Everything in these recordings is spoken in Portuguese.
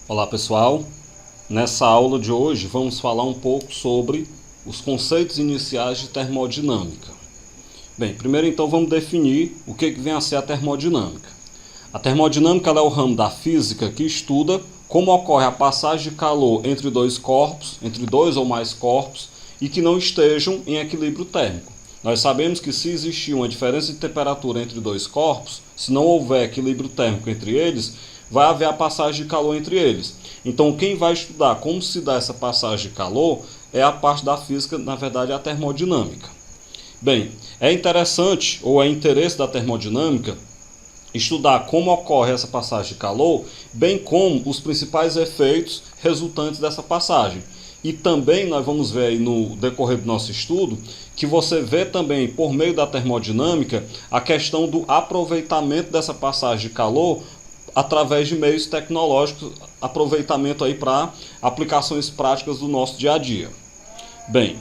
Olá pessoal, nessa aula de hoje vamos falar um pouco sobre os conceitos iniciais de termodinâmica. Bem, primeiro então vamos definir o que vem a ser a termodinâmica. A termodinâmica é o ramo da física que estuda como ocorre a passagem de calor entre dois corpos, entre dois ou mais corpos, e que não estejam em equilíbrio térmico. Nós sabemos que se existir uma diferença de temperatura entre dois corpos, se não houver equilíbrio térmico entre eles, vai haver a passagem de calor entre eles. Então, quem vai estudar como se dá essa passagem de calor é a parte da física, na verdade, a termodinâmica. Bem, é interessante, ou é interesse da termodinâmica, estudar como ocorre essa passagem de calor, bem como os principais efeitos resultantes dessa passagem. E também nós vamos ver aí no decorrer do nosso estudo que você vê também, por meio da termodinâmica, a questão do aproveitamento dessa passagem de calor através de meios tecnológicos, aproveitamento aí para aplicações práticas do nosso dia a dia. Bem,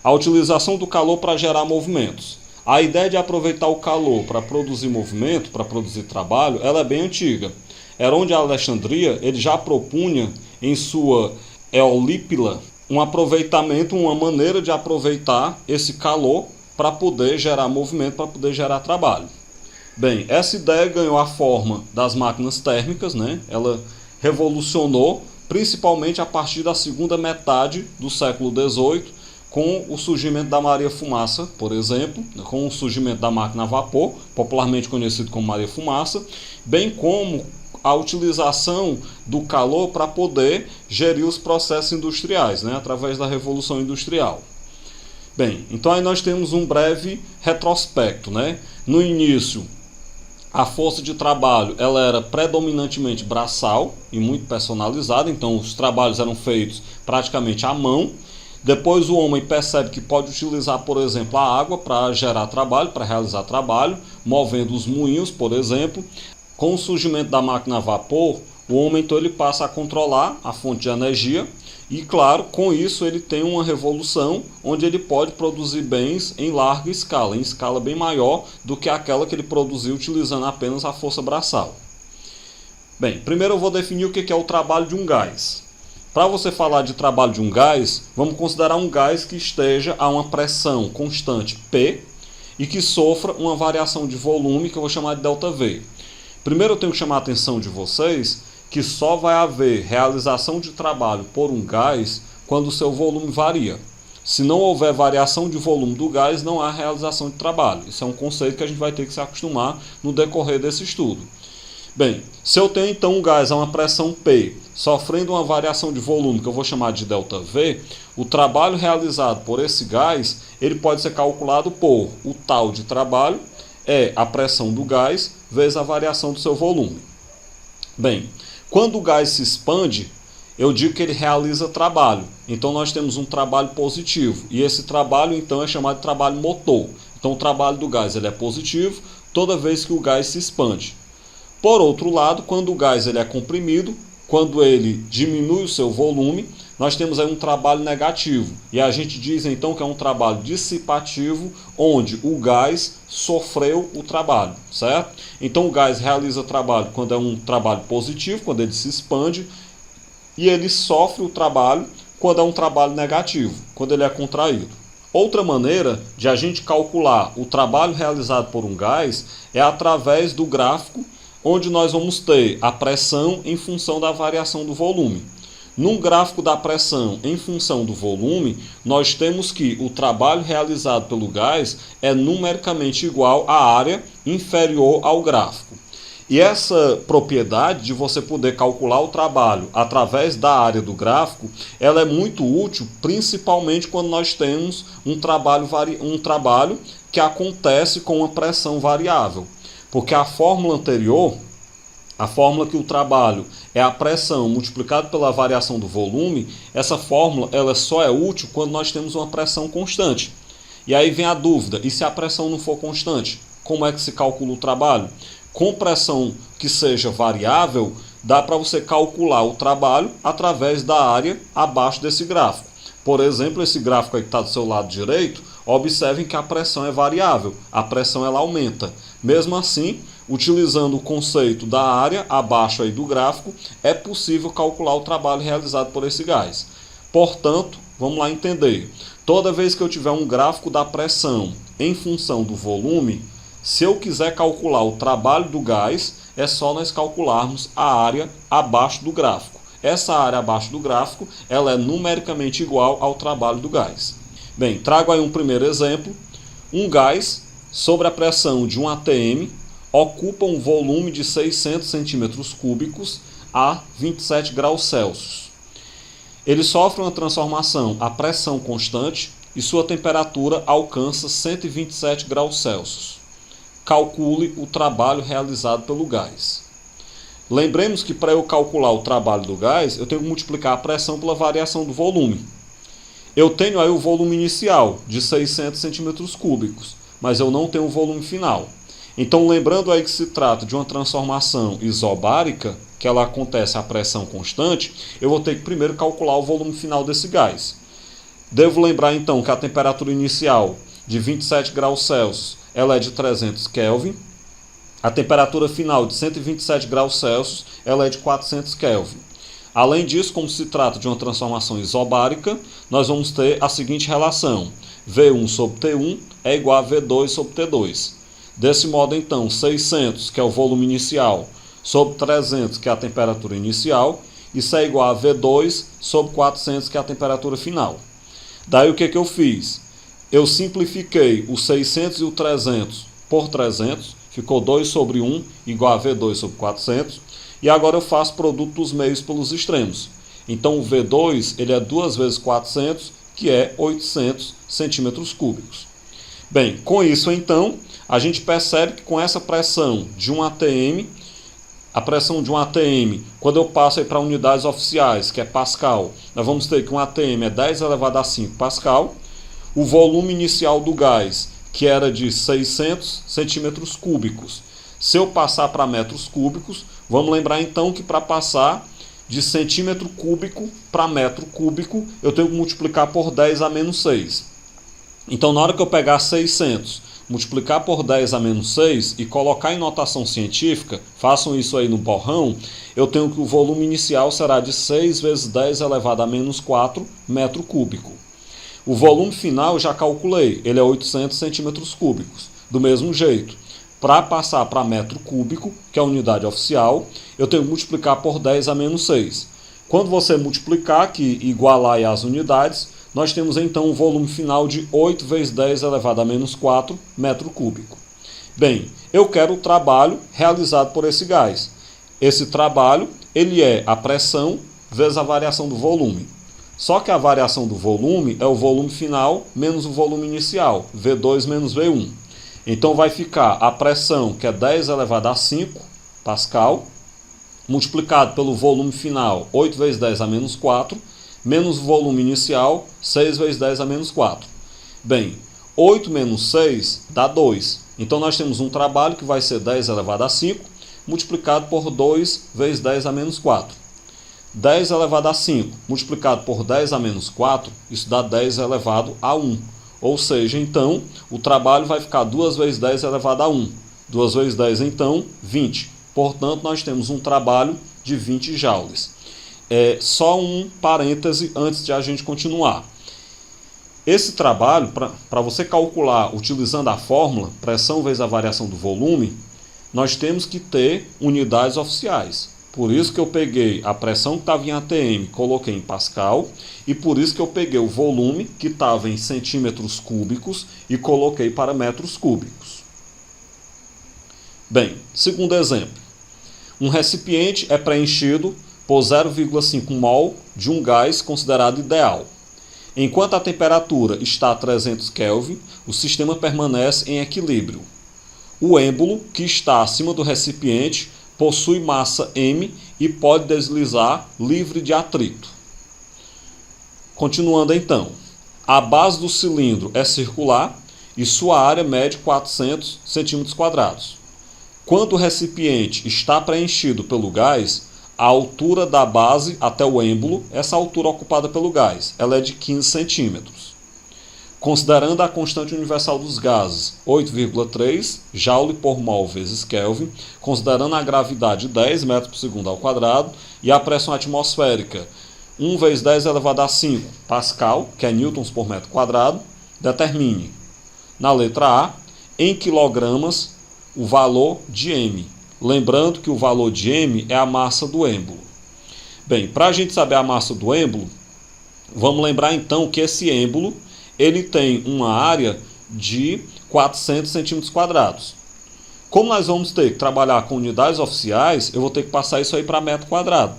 a utilização do calor para gerar movimentos. A ideia de aproveitar o calor para produzir movimento, para produzir trabalho, ela é bem antiga. Heron de Alexandria, ele já propunha em sua Eolípila um aproveitamento, uma maneira de aproveitar esse calor para poder gerar movimento, para poder gerar trabalho. Bem, essa ideia ganhou a forma das máquinas térmicas, né? Ela revolucionou principalmente a partir da segunda metade do século XVIII, com o surgimento da Maria-Fumaça, por exemplo, com o surgimento da máquina a vapor, popularmente conhecido como Maria-Fumaça, bem como a utilização do calor para poder gerir os processos industriais, né? Através da Revolução Industrial. Bem, então aí nós temos um breve retrospecto, né? No início, a força de trabalho ela era predominantemente braçal e muito personalizada, então os trabalhos eram feitos praticamente à mão. Depois o homem percebe que pode utilizar, por exemplo, a água para gerar trabalho, para realizar trabalho, movendo os moinhos, por exemplo. Com o surgimento da máquina a vapor, o homem então ele passa a controlar a fonte de energia e, claro, com isso ele tem uma revolução onde ele pode produzir bens em larga escala, em escala bem maior do que aquela que ele produziu utilizando apenas a força braçal. Bem, primeiro eu vou definir o que é o trabalho de um gás. Para você falar de trabalho de um gás, vamos considerar um gás que esteja a uma pressão constante P e que sofra uma variação de volume que eu vou chamar de ΔV. Primeiro eu tenho que chamar a atenção de vocês que só vai haver realização de trabalho por um gás quando o seu volume varia. Se não houver variação de volume do gás, não há realização de trabalho. Isso é um conceito que a gente vai ter que se acostumar no decorrer desse estudo. Bem, se eu tenho então um gás a uma pressão P, sofrendo uma variação de volume que eu vou chamar de ΔV, o trabalho realizado por esse gás, ele pode ser calculado por o tal de trabalho, é a pressão do gás vezes a variação do seu volume. Bem, quando o gás se expande, eu digo que ele realiza trabalho. Então nós temos um trabalho positivo. E esse trabalho então é chamado de trabalho motor. Então o trabalho do gás ele é positivo toda vez que o gás se expande. Por outro lado, quando o gás ele é comprimido, quando ele diminui o seu volume, nós temos aí um trabalho negativo. E a gente diz então que é um trabalho dissipativo, onde o gás sofreu o trabalho, certo? Então o gás realiza trabalho quando é um trabalho positivo, quando ele se expande, e ele sofre o trabalho quando é um trabalho negativo, quando ele é contraído. Outra maneira de a gente calcular o trabalho realizado por um gás é através do gráfico, onde nós vamos ter a pressão em função da variação do volume. Num gráfico da pressão em função do volume, nós temos que o trabalho realizado pelo gás é numericamente igual à área inferior ao gráfico. E essa propriedade de você poder calcular o trabalho através da área do gráfico, ela é muito útil, principalmente quando nós temos um trabalho que acontece com uma pressão variável. Porque a fórmula anterior, a fórmula que o trabalho é a pressão multiplicada pela variação do volume, essa fórmula ela só é útil quando nós temos uma pressão constante. E aí vem a dúvida, e se a pressão não for constante? Como é que se calcula o trabalho? Com pressão que seja variável, dá para você calcular o trabalho através da área abaixo desse gráfico. Por exemplo, esse gráfico aí que está do seu lado direito, observem que a pressão é variável, a pressão ela aumenta. Mesmo assim, utilizando o conceito da área abaixo aí do gráfico, é possível calcular o trabalho realizado por esse gás. Portanto, vamos lá entender. Toda vez que eu tiver um gráfico da pressão em função do volume, se eu quiser calcular o trabalho do gás, é só nós calcularmos a área abaixo do gráfico. Essa área abaixo do gráfico, ela é numericamente igual ao trabalho do gás. Bem, trago aí um primeiro exemplo. Um gás sobre a pressão de 1 atm ocupa um volume de 600 centímetros cúbicos a 27 graus Celsius. Ele sofre uma transformação a pressão constante e sua temperatura alcança 127 graus Celsius. Calcule o trabalho realizado pelo gás. Lembremos que para eu calcular o trabalho do gás, eu tenho que multiplicar a pressão pela variação do volume. Eu tenho aí o volume inicial de 600 centímetros cúbicos, mas eu não tenho o volume final. Então, lembrando aí que se trata de uma transformação isobárica, que ela acontece a pressão constante, eu vou ter que primeiro calcular o volume final desse gás. Devo lembrar então que a temperatura inicial de 27 graus Celsius ela é de 300 Kelvin. A temperatura final de 127 graus Celsius ela é de 400 Kelvin. Além disso, como se trata de uma transformação isobárica, nós vamos ter a seguinte relação. V1 sobre T1 é igual a V2 sobre T2. Desse modo, então, 600, que é o volume inicial, sobre 300, que é a temperatura inicial, isso é igual a V2 sobre 400, que é a temperatura final. Daí o que eu fiz? Eu simplifiquei o 600 e o 300 por 300, ficou 2 sobre 1 igual a V2 sobre 400, e agora eu faço produto dos meios pelos extremos. Então o V2 ele é 2 vezes 400, que é 800 centímetros cúbicos. Bem, com isso então, a gente percebe que com essa pressão de 1 atm, a pressão de 1 atm, quando eu passo para unidades oficiais, que é Pascal, nós vamos ter que 1 atm é 10 elevado a 5 Pascal. O volume inicial do gás, que era de 600 centímetros cúbicos. Se eu passar para metros cúbicos, vamos lembrar então que para passar de centímetro cúbico para metro cúbico, eu tenho que multiplicar por 10 a menos 6. Então, na hora que eu pegar 600, multiplicar por 10 a menos 6 e colocar em notação científica, façam isso aí no borrão, eu tenho que o volume inicial será de 6 vezes 10 elevado a menos 4 metro cúbico. O volume final eu já calculei, ele é 800 centímetros cúbicos. Do mesmo jeito, para passar para metro cúbico, que é a unidade oficial, eu tenho que multiplicar por 10 a menos 6. Quando você multiplicar, que igualar as unidades, nós temos então um volume final de 8 vezes 10 elevado a menos 4 metro cúbico. Bem, eu quero o trabalho realizado por esse gás. Esse trabalho ele é a pressão vezes a variação do volume. Só que a variação do volume é o volume final menos o volume inicial, V2 menos V1. Então vai ficar a pressão, que é 10 elevado a 5 Pascal, multiplicado pelo volume final, 8 vezes 10 a menos 4, menos o volume inicial, 6 vezes 10 a menos 4. Bem, 8 menos 6 dá 2. Então nós temos um trabalho que vai ser 10 elevado a 5, multiplicado por 2 vezes 10 a menos 4. 10 elevado a 5 multiplicado por 10 a menos 4, isso dá 10 elevado a 1. Ou seja, então, o trabalho vai ficar 2 vezes 10 elevado a 1. 2 vezes 10, então, 20. Portanto, nós temos um trabalho de 20 joules. Só um parêntese antes de a gente continuar. Esse trabalho, para você calcular utilizando a fórmula, pressão vezes a variação do volume, nós temos que ter unidades oficiais. Por isso que eu peguei a pressão que estava em atm, coloquei em Pascal, e por isso que eu peguei o volume que estava em centímetros cúbicos e coloquei para metros cúbicos. Bem, segundo exemplo. Um recipiente é preenchido por 0,5 mol de um gás considerado ideal. Enquanto a temperatura está a 300 Kelvin, o sistema permanece em equilíbrio. O êmbolo, que está acima do recipiente, possui massa M e pode deslizar livre de atrito. Continuando então, a base do cilindro é circular e sua área mede 400 cm². Quando o recipiente está preenchido pelo gás, a altura da base até o êmbolo, essa altura ocupada pelo gás, ela é de 15 centímetros. Considerando a constante universal dos gases, 8,3 Joule por mol vezes Kelvin, considerando a gravidade 10 metros por segundo ao quadrado e a pressão atmosférica 1 vezes 10 elevado a 5 Pascal, que é newtons por metro quadrado, determine, na letra A, em quilogramas, o valor de M. Lembrando que o valor de M é a massa do êmbolo. Bem, para a gente saber a massa do êmbolo, vamos lembrar então que esse êmbolo ele tem uma área de 400 centímetros quadrados. Como nós vamos ter que trabalhar com unidades oficiais, eu vou ter que passar isso aí para metro quadrado.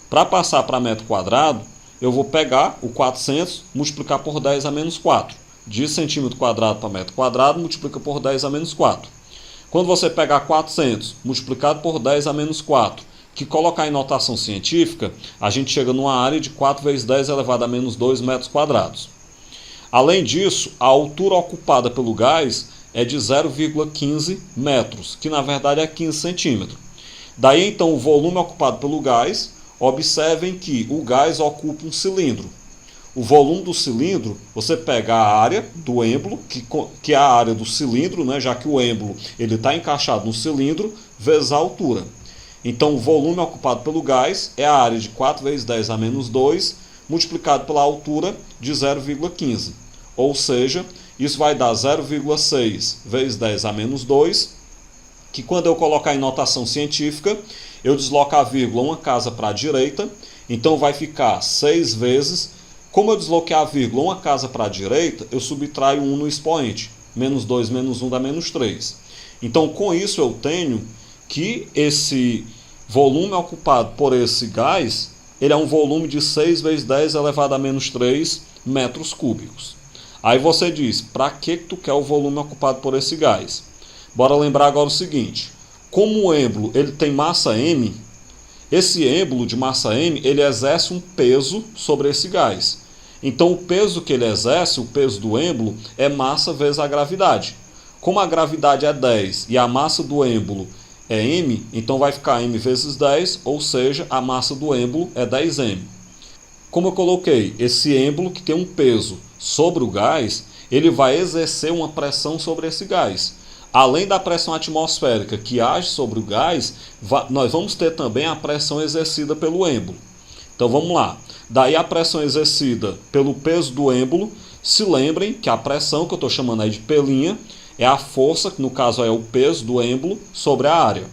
Para passar para metro quadrado, eu vou pegar o 400, multiplicar por 10 a menos 4. De centímetro quadrado para metro quadrado, multiplica por 10 a menos 4. Quando você pegar 400 multiplicado por 10 a menos 4, que colocar em notação científica, a gente chega numa área de 4 vezes 10 elevado a menos 2 metros quadrados. Além disso, a altura ocupada pelo gás é de 0,15 metros, que na verdade é 15 centímetros. Daí então o volume ocupado pelo gás, observem que o gás ocupa um cilindro. O volume do cilindro, você pega a área do êmbolo, que é a área do cilindro, né, já que o êmbolo está encaixado no cilindro, vezes a altura. Então o volume ocupado pelo gás é a área de 4 vezes 10 a menos 2, multiplicado pela altura de 0,15. Ou seja, isso vai dar 0,6 vezes 10 a menos 2, que quando eu colocar em notação científica, eu desloco a vírgula uma casa para a direita, então vai ficar 6 vezes. Como eu desloquei a vírgula uma casa para a direita, eu subtraio 1 no expoente. Menos 2 menos 1 dá menos 3. Então, com isso, eu tenho que esse volume ocupado por esse gás, ele é um volume de 6 vezes 10 elevado a menos 3 metros cúbicos. Aí você diz, para que tu quer o volume ocupado por esse gás? Bora lembrar agora o seguinte, como o êmbolo ele tem massa M, esse êmbolo de massa M, ele exerce um peso sobre esse gás. Então o peso que ele exerce, o peso do êmbolo, é massa vezes a gravidade. Como a gravidade é 10 e a massa do êmbolo é M, então vai ficar M vezes 10, ou seja, a massa do êmbolo é 10M. Como eu coloquei, esse êmbolo que tem um peso sobre o gás, ele vai exercer uma pressão sobre esse gás. Além da pressão atmosférica que age sobre o gás, nós vamos ter também a pressão exercida pelo êmbolo. Então vamos lá. Daí a pressão exercida pelo peso do êmbolo, se lembrem que a pressão que eu estou chamando aí de P', é a força, que no caso é o peso do êmbolo, sobre a área.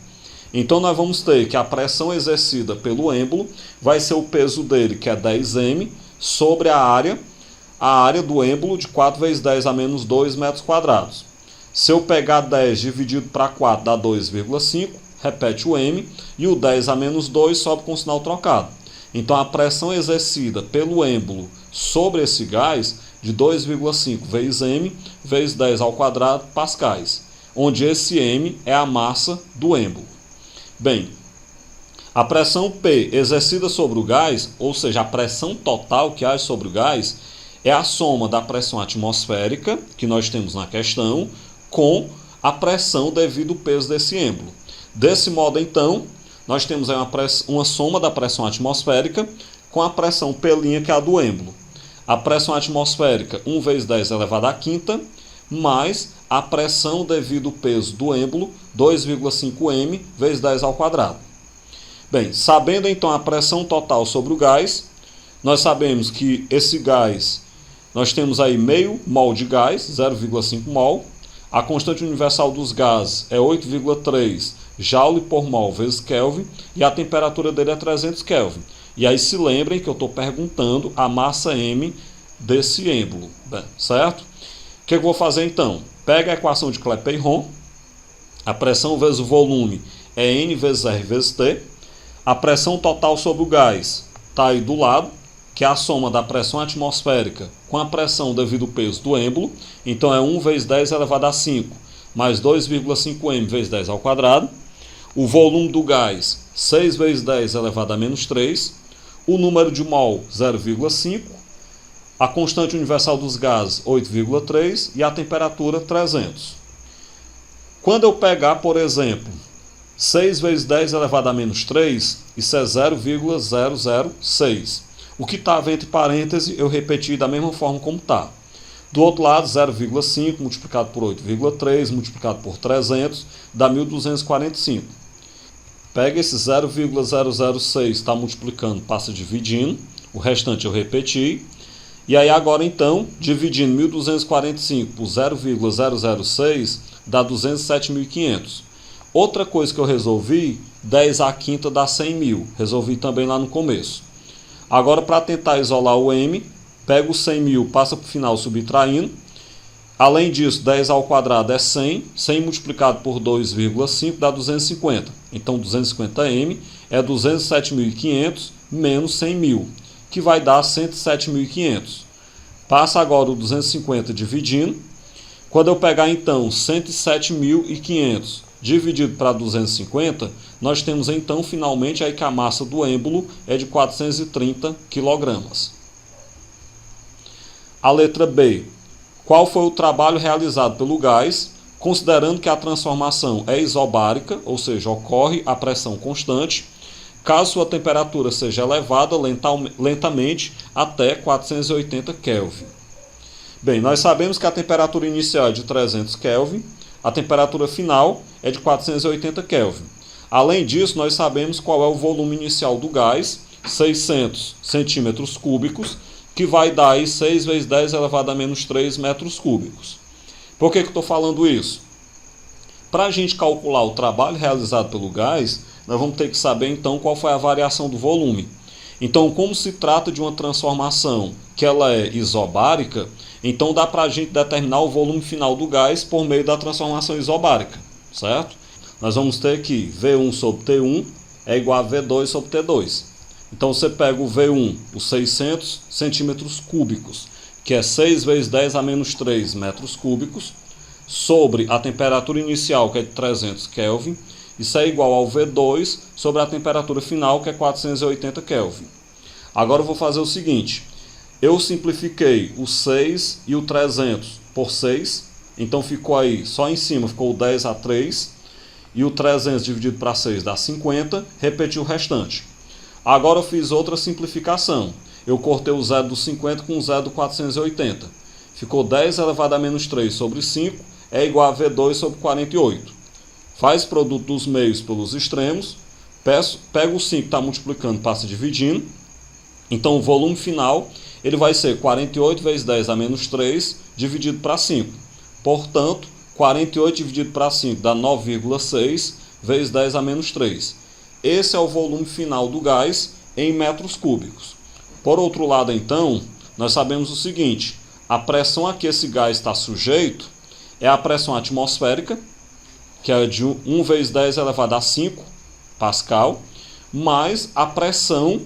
Então nós vamos ter que a pressão exercida pelo êmbolo vai ser o peso dele, que é 10M, sobre a área do êmbolo de 4 vezes 10 a menos 2 metros quadrados. Se eu pegar 10 dividido para 4 dá 2,5, repete o M, e o 10 a menos 2 sobe com o sinal trocado. Então a pressão exercida pelo êmbolo sobre esse gás de 2,5 vezes M vezes 10 ao quadrado pascais, onde esse M é a massa do êmbolo. Bem, a pressão P exercida sobre o gás, ou seja, a pressão total que age sobre o gás, é a soma da pressão atmosférica, que nós temos na questão, com a pressão devido ao peso desse êmbolo. Desse modo, então, nós temos aí uma soma da pressão atmosférica com a pressão P', que é a do êmbolo. A pressão atmosférica, 1 vezes 10 elevado à quinta, mais a pressão devido ao peso do êmbolo, 2,5M vezes 10 ao quadrado. Bem, sabendo então a pressão total sobre o gás, nós sabemos que esse gás, nós temos aí meio mol de gás, 0,5 mol. A constante universal dos gases é 8,3 Joule por mol vezes Kelvin e a temperatura dele é 300 Kelvin. E aí se lembrem que eu estou perguntando a massa M desse êmbolo, certo? O que eu vou fazer então? Pega a equação de Clapeyron, a pressão vezes o volume é N vezes R vezes T, a pressão total sobre o gás está aí do lado, que é a soma da pressão atmosférica com a pressão devido ao peso do êmbolo, então é 1 vezes 10 elevado a 5, mais 2,5M vezes 10 ao quadrado, o volume do gás, 6 vezes 10 elevado a menos 3, o número de mol, 0,5, a constante universal dos gases, 8,3 e a temperatura, 300. Quando eu pegar, por exemplo, 6 vezes 10 elevado a menos 3, isso é 0,006. O que estava entre parênteses, eu repeti da mesma forma como está. Do outro lado, 0,5 multiplicado por 8,3 multiplicado por 300 dá 1.245. Pega esse 0,006, está multiplicando, passa dividindo. O restante eu repeti. E aí agora então, dividindo 1.245 por 0,006 dá 207.500. Outra coisa que eu resolvi, 10 à quinta dá 100 mil. Resolvi também lá no começo. Agora, para tentar isolar o m, pego o 100 mil, passa para o final subtraindo. Além disso, 10 ao quadrado é 100. 100 multiplicado por 2,5 dá 250. Então, 250m é 207.500 menos 100 mil, que vai dar 107.500. Passa agora o 250 dividindo. Quando eu pegar, então, 107.500 dividido para 250, nós temos, então, finalmente, aí que a massa do êmbolo é de 430 kg. A letra B. Qual foi o trabalho realizado pelo gás, considerando que a transformação é isobárica, ou seja, ocorre a pressão constante, caso sua temperatura seja elevada lentamente até 480 Kelvin. Bem, nós sabemos que a temperatura inicial é de 300 Kelvin, a temperatura final é de 480 Kelvin. Além disso, nós sabemos qual é o volume inicial do gás, 600 centímetros cúbicos, que vai dar aí 6 vezes 10 elevado a menos 3 metros cúbicos. Por que eu estou falando isso? Para a gente calcular o trabalho realizado pelo gás, nós vamos ter que saber então qual foi a variação do volume. Então, como se trata de uma transformação que ela é isobárica, então dá para a gente determinar o volume final do gás por meio da transformação isobárica, certo? Nós vamos ter que V1 sobre T1 é igual a V2 sobre T2. Então você pega o V1, os 600 centímetros cúbicos, que é 6 vezes 10 a menos 3 metros cúbicos, sobre a temperatura inicial, que é de 300 Kelvin, isso é igual ao V2 sobre a temperatura final, que é 480 Kelvin. Agora eu vou fazer o seguinte, eu simplifiquei o 6 e o 300 por 6, então ficou aí, só em cima ficou o 10 a 3, e o 300 dividido para 6 dá 50, repeti o restante. Agora eu fiz outra simplificação, eu cortei o zero do 50 com o zero do 480, ficou 10 elevado a menos 3 sobre 5, é igual a V2 sobre 48. Faz produto dos meios pelos extremos, pega o 5 que está multiplicando, passa dividindo, então o volume final ele vai ser 48 vezes 10 a menos 3 dividido para 5. Portanto, 48 dividido para 5 dá 9,6 vezes 10 a menos 3. Esse é o volume final do gás em metros cúbicos. Por outro lado, então, nós sabemos o seguinte, a pressão a que esse gás está sujeito é a pressão atmosférica, que é de 1 vezes 10 elevado a 5 Pascal, mais a pressão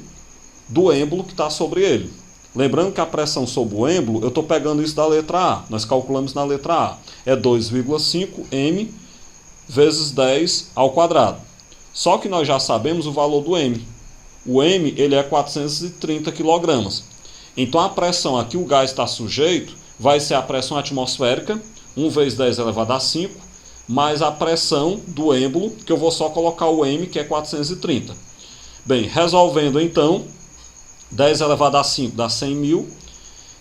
do êmbolo que está sobre ele. Lembrando que a pressão sobre o êmbolo, eu estou pegando isso da letra A, nós calculamos na letra A, é 2,5 m vezes 10 ao quadrado. Só que nós já sabemos o valor do m. O m ele é 430 kg. Então a pressão a que o gás está sujeito vai ser a pressão atmosférica, 1 vezes 10 elevado a 5, mais a pressão do êmbolo, que eu vou só colocar o m, que é 430. Bem, resolvendo então, 10 elevado a 5 dá 100 mil,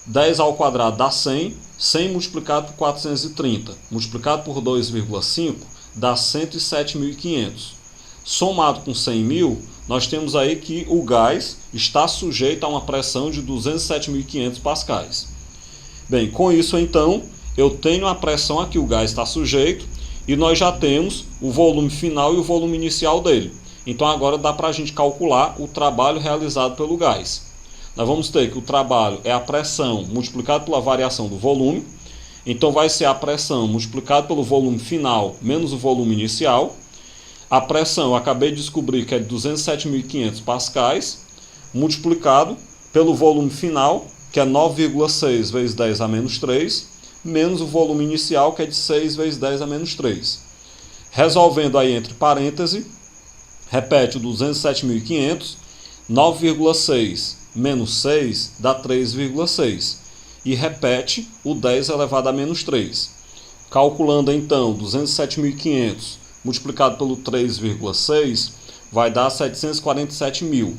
10 ao quadrado dá 100, 100 multiplicado por 430, multiplicado por 2,5, dá 107.500. Somado com 100 mil, nós temos aí que o gás está sujeito a uma pressão de 207.500 pascais. Bem, com isso então, eu tenho a pressão a que o gás está sujeito e nós já temos o volume final e o volume inicial dele. Então agora dá para a gente calcular o trabalho realizado pelo gás. Nós vamos ter que o trabalho é a pressão multiplicado pela variação do volume. Então vai ser a pressão multiplicado pelo volume final menos o volume inicial. A pressão eu acabei de descobrir que é de 207.500 pascais, multiplicado pelo volume final, que é 9,6 vezes 10 a menos 3, menos o volume inicial, que é de 6 vezes 10 a menos 3. Resolvendo aí entre parênteses, repete o 207.500, 9,6 menos 6 dá 3,6. E repete o 10 elevado a menos 3. Calculando então 207.500 multiplicado pelo 3,6 vai dar 747 mil.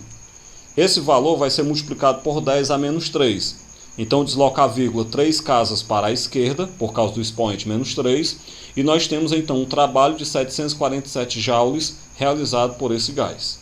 Esse valor vai ser multiplicado por 10 a menos 3. Então desloca a vírgula 3 casas para a esquerda, por causa do expoente menos 3, e nós temos então um trabalho de 747 joules realizado por esse gás.